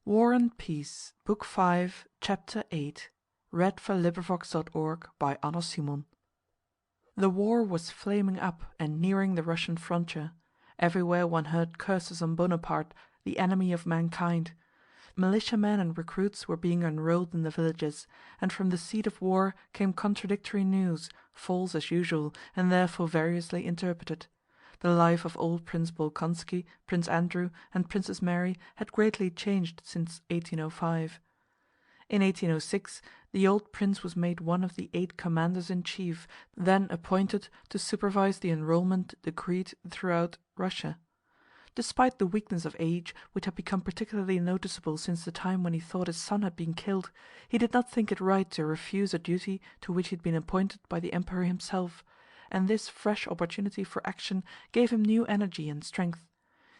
War and Peace, Book 5, Chapter 8. The war was flaming up and nearing the Russian frontier. Everywhere one heard curses on Bonaparte, the enemy of mankind. Militiamen and recruits were being enrolled in the villages, and from the seat of war came contradictory news, false as usual, and therefore variously interpreted. The life of old Prince Bolkónski, Prince Andrew, and Princess Mary had greatly changed since 1805. In 1806 the old prince was made one of the 8 commanders-in-chief, then appointed to supervise the enrollment decreed throughout Russia. Despite the weakness of age, which had become particularly noticeable since the time when he thought his son had been killed, he did not think it right to refuse a duty to which he had been appointed by the Emperor himself, and this fresh opportunity for action gave him new energy and strength.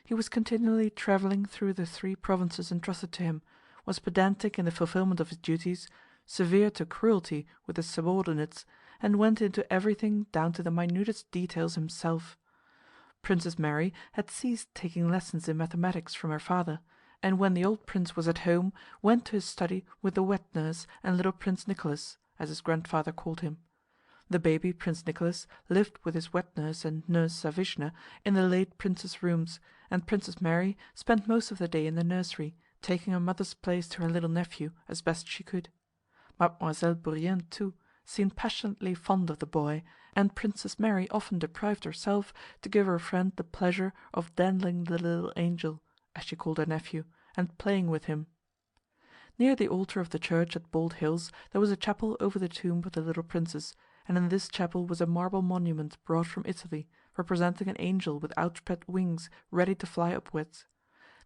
He was continually traveling through the 3 provinces entrusted to him, was pedantic in the fulfillment of his duties, severe to cruelty with his subordinates, and went into everything down to the minutest details himself. Princess Mary had ceased taking lessons in mathematics from her father, and when the old prince was at home went to his study with the wet nurse and little Prince Nicholas, as his grandfather called him. The baby Prince Nicholas lived with his wet nurse and Nurse Savishna in the late prince's rooms, and Princess Mary spent most of the day in the nursery, taking a mother's place to her little nephew as best she could. Mademoiselle Bourienne, too, seemed passionately fond of the boy, and Princess Mary often deprived herself to give her friend the pleasure of dandling the little angel, as she called her nephew, and playing with him. Near the altar of the church at Bald Hills there was a chapel over the tomb of the little princess, and in this chapel was a marble monument brought from Italy, representing an angel with outspread wings ready to fly upwards.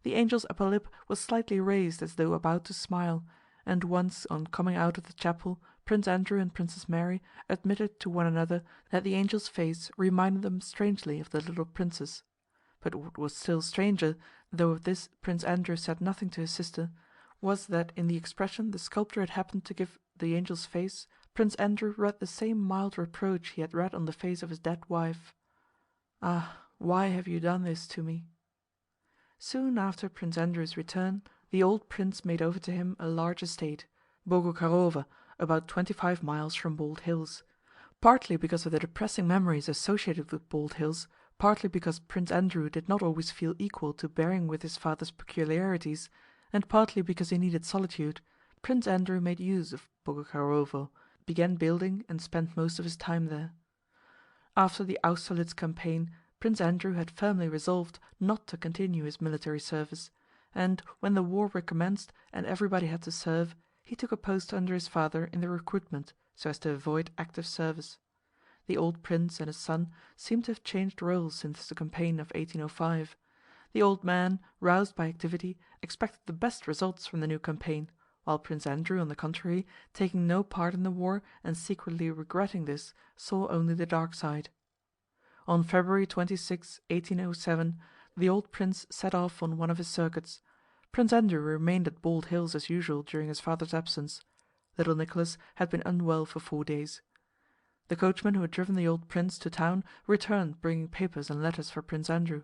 The angel's upper lip was slightly raised as though about to smile, and once on coming out of the chapel Prince Andrew and Princess Mary admitted to one another that the angel's face reminded them strangely of the little princess. But what was still stranger, though of this Prince Andrew said nothing to his sister, was that in the expression the sculptor had happened to give the angel's face, Prince Andrew read the same mild reproach he had read on the face of his dead wife. "Ah, why have you done this to me?" Soon after Prince Andrew's return, the old prince made over to him a large estate, Bogucharova, about 25 miles from Bald Hills. Partly because of the depressing memories associated with Bald Hills, partly because Prince Andrew did not always feel equal to bearing with his father's peculiarities, and partly because he needed solitude, Prince Andrew made use of Bogucharova, began building and spent most of his time there. After the Austerlitz campaign, Prince Andrew had firmly resolved not to continue his military service, and when the war recommenced and everybody had to serve, he took a post under his father in the recruitment, so as to avoid active service. The old prince and his son seemed to have changed roles since the campaign of 1805. The old man, roused by activity, expected the best results from the new campaign, while Prince Andrew, on the contrary, taking no part in the war and secretly regretting this, saw only the dark side. On February 26, 1807, the old prince set off on one of his circuits. Prince Andrew remained at Bald Hills as usual during his father's absence. Little Nicholas had been unwell for 4 days. The coachman who had driven the old prince to town returned bringing papers and letters for Prince Andrew.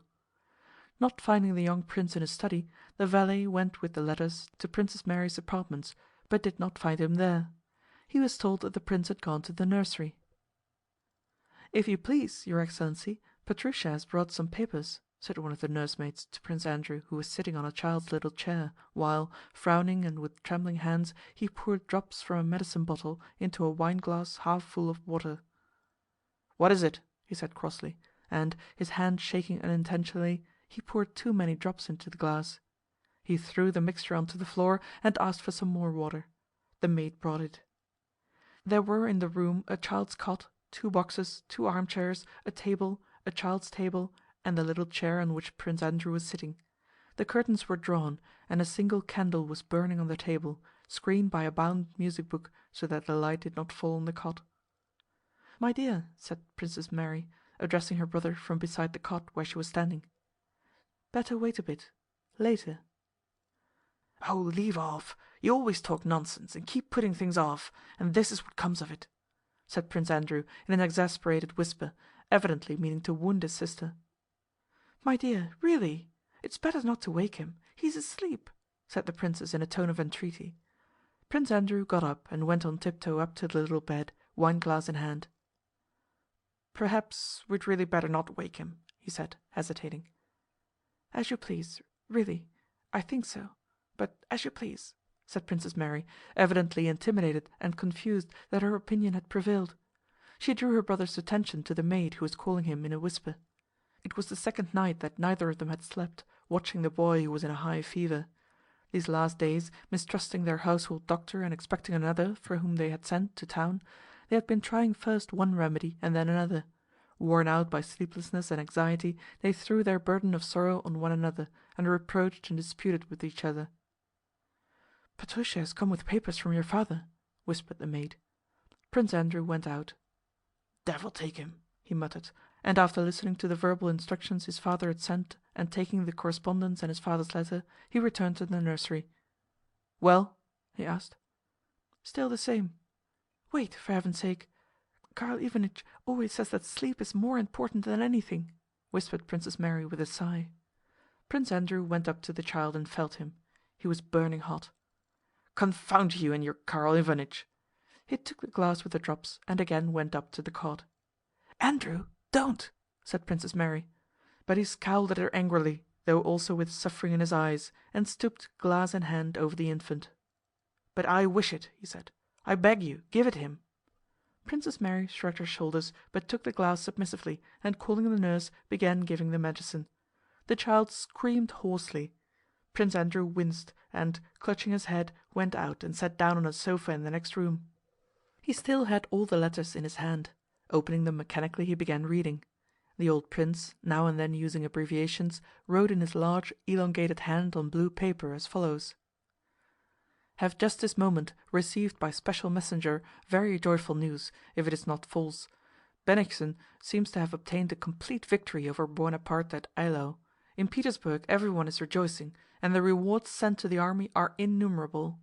Not finding the young prince in his study, the valet went with the letters to Princess Mary's apartments, but did not find him there. He was told that the prince had gone to the nursery. "If you please, your excellency, Pétrusha has brought some papers," said one of the nursemaids to Prince Andrew, who was sitting on a child's little chair, while, frowning and with trembling hands, he poured drops from a medicine bottle into a wine-glass half full of water. "What is it?" he said crossly, and, his hand shaking unintentionally, he poured too many drops into the glass. He threw the mixture onto the floor and asked for some more water. The maid brought it. There were in the room a child's cot, 2 boxes, 2 armchairs, a table, a child's table, and the little chair on which Prince Andrew was sitting. The curtains were drawn, and a single candle was burning on the table, screened by a bound music book so that the light did not fall on the cot. "My dear," said Princess Mary, addressing her brother from beside the cot where she was standing, "better wait a bit. Later." "Oh, leave off! You always talk nonsense and keep putting things off, and this is what comes of it," said Prince Andrew in an exasperated whisper, evidently meaning to wound his sister. "My dear, really, it's better not to wake him. He's asleep," said the princess in a tone of entreaty. Prince Andrew got up and went on tiptoe up to the little bed, wine-glass in hand. "Perhaps we'd really better not wake him," he said, hesitating. "As you please, really, I think so, but as you please," said Princess Mary, evidently intimidated and confused that her opinion had prevailed. She drew her brother's attention to the maid who was calling him in a whisper. It was the second night that neither of them had slept, watching the boy who was in a high fever. These last days, mistrusting their household doctor and expecting another for whom they had sent to town, they had been trying first one remedy and then another. Worn out by sleeplessness and anxiety, they threw their burden of sorrow on one another and reproached and disputed with each other. "Pétrusha has come with papers from your father," whispered the maid. Prince Andrew went out. "Devil take him!" he muttered, and after listening to the verbal instructions his father had sent and taking the correspondence and his father's letter, he returned to the nursery. "Well?" he asked. "Still the same. Wait, for heaven's sake. Karl Ivanitch always says that sleep is more important than anything," whispered Princess Mary with a sigh. Prince Andrew went up to the child and felt him. He was burning hot. "Confound you and your Karl Ivanitch!" He took the glass with the drops and again went up to the cot. "Andrew, don't!" said Princess Mary. But he scowled at her angrily, though also with suffering in his eyes, and stooped, glass in hand, over the infant. "But I wish it," he said. "I beg you, give it him." Princess Mary shrugged her shoulders, but took the glass submissively, and calling the nurse, began giving the medicine. The child screamed hoarsely. Prince Andrew winced, and, clutching his head, went out and sat down on a sofa in the next room. He still had all the letters in his hand. Opening them mechanically, he began reading. The old prince, now and then using abbreviations, wrote in his large, elongated hand on blue paper as follows: "Have just this moment received by special messenger very joyful news, if it is not false. Bennigsen seems to have obtained a complete victory over Buonaparte at Eylau. In Petersburg everyone is rejoicing, and the rewards sent to the army are innumerable.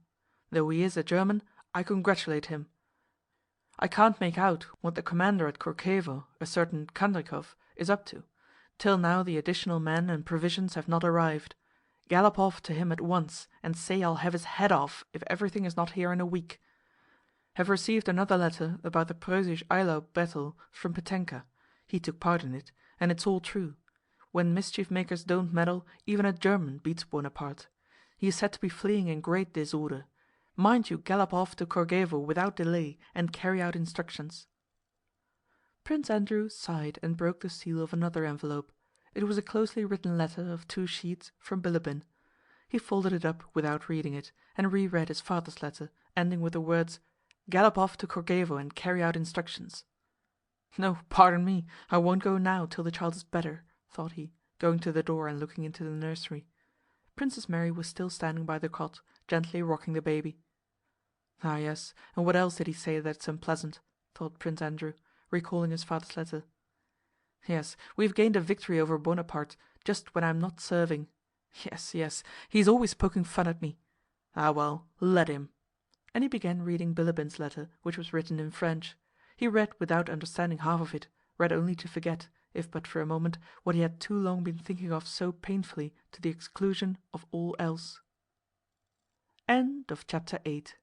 Though he is a German, I congratulate him. I can't make out what the commander at Korchevo, a certain Kandrikov, is up to. Till now the additional men and provisions have not arrived. Gallop off to him at once and say I'll have his head off if everything is not here in a week. Have received another letter about the Preussisch Eylau battle from Petenka. He took part in it, and it's all true. When mischief makers don't meddle, even a German beats Bonaparte. He is said to be fleeing in great disorder. Mind you gallop off to Korchevo without delay and carry out instructions." Prince Andrew sighed and broke the seal of another envelope. It was a closely written letter of 2 sheets from Bilibin. He folded it up without reading it, and reread his father's letter, ending with the words, "Gallop off to Korchevo and carry out instructions." "No, pardon me, I won't go now till the child is better," thought he, going to the door and looking into the nursery. Princess Mary was still standing by the cot, gently rocking the baby. "Ah yes, and what else did he say that's unpleasant?" thought Prince Andrew, recalling his father's letter. "Yes, we've gained a victory over Bonaparte, just when I'm not serving. Yes, yes, he's always poking fun at me. Ah well, let him." And he began reading Bilibin's letter, which was written in French. He read without understanding half of it, read only to forget, if but for a moment, what he had too long been thinking of so painfully to the exclusion of all else. End of chapter 8.